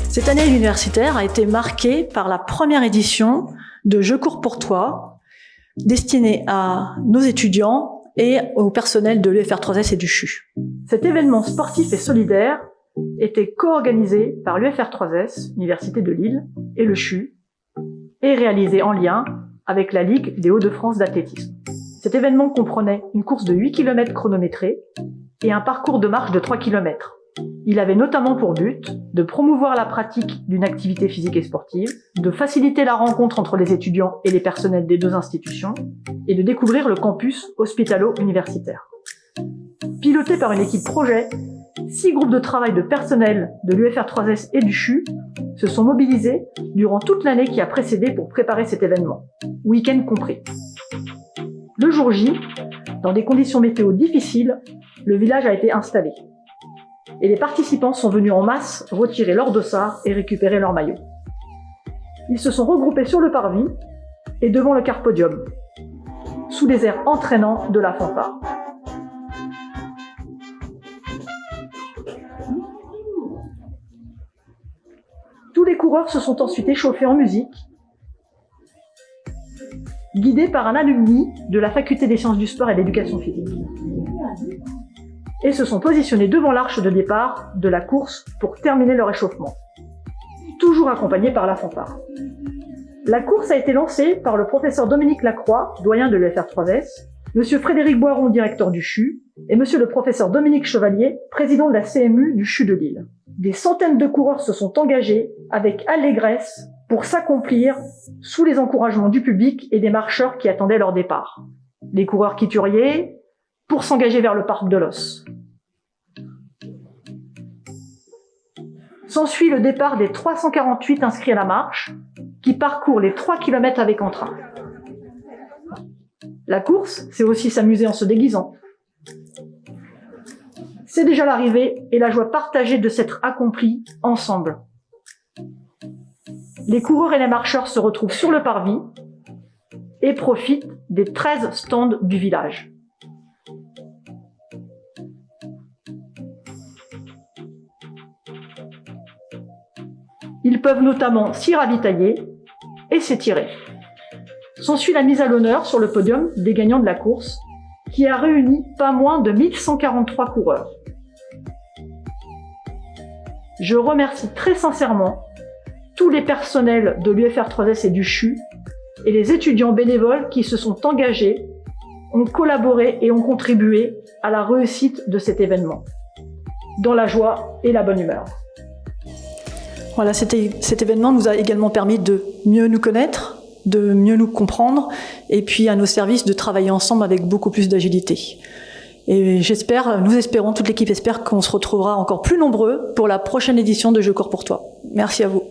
Cette année universitaire a été marquée par la première édition de Je cours pour toi, destinée à nos étudiants et au personnel de l'UFR3S et du CHU. Cet événement sportif et solidaire était co-organisé par l'UFR3S, Université de Lille, et le CHU, et réalisé en lien avec la Ligue des Hauts-de-France d'athlétisme. Cet événement comprenait une course de 8 km chronométrée et un parcours de marche de 3 km. Il avait notamment pour but de promouvoir la pratique d'une activité physique et sportive, de faciliter la rencontre entre les étudiants et les personnels des deux institutions, et de découvrir le campus hospitalo-universitaire. Piloté par une équipe projet, 6 groupes de travail de personnel de l'UFR3S et du CHU se sont mobilisés durant toute l'année qui a précédé pour préparer cet événement, week-end compris. Le jour J, dans des conditions météo difficiles, le village a été installé. Et les participants sont venus en masse retirer leur dossard et récupérer leur maillot. Ils se sont regroupés sur le parvis et devant le carpodium, sous les airs entraînants de la fanfare. Tous les coureurs se sont ensuite échauffés en musique, guidés par un alumni de la Faculté des sciences du sport et de l'éducation physique, et se sont positionnés devant l'arche de départ de la course pour terminer leur échauffement, toujours accompagnés par la fanfare. La course a été lancée par le professeur Dominique Lacroix, doyen de l'UFR3S, monsieur Frédéric Boiron, directeur du CHU, et monsieur le professeur Dominique Chevalier, président de la CMU du CHU de Lille. Des centaines de coureurs se sont engagés avec allégresse pour s'accomplir sous les encouragements du public et des marcheurs qui attendaient leur départ. Les coureurs quitturiers pour s'engager vers le parc de l'Os. S'ensuit le départ des 348 inscrits à la marche, qui parcourent les 3 km avec entrain. La course, c'est aussi s'amuser en se déguisant. C'est déjà l'arrivée et la joie partagée de s'être accomplis ensemble. Les coureurs et les marcheurs se retrouvent sur le parvis et profitent des 13 stands du village. Ils peuvent notamment s'y ravitailler et s'étirer. S'ensuit la mise à l'honneur sur le podium des gagnants de la course, qui a réuni pas moins de 1143 coureurs. Je remercie très sincèrement tous les personnels de l'UFR3S et du CHU et les étudiants bénévoles qui se sont engagés, ont collaboré et ont contribué à la réussite de cet événement, dans la joie et la bonne humeur. Voilà, cet événement nous a également permis de mieux nous connaître, de mieux nous comprendre, et puis à nos services de travailler ensemble avec beaucoup plus d'agilité. Et nous espérons, toute l'équipe espère qu'on se retrouvera encore plus nombreux pour la prochaine édition de Je cours pour toi. Merci à vous.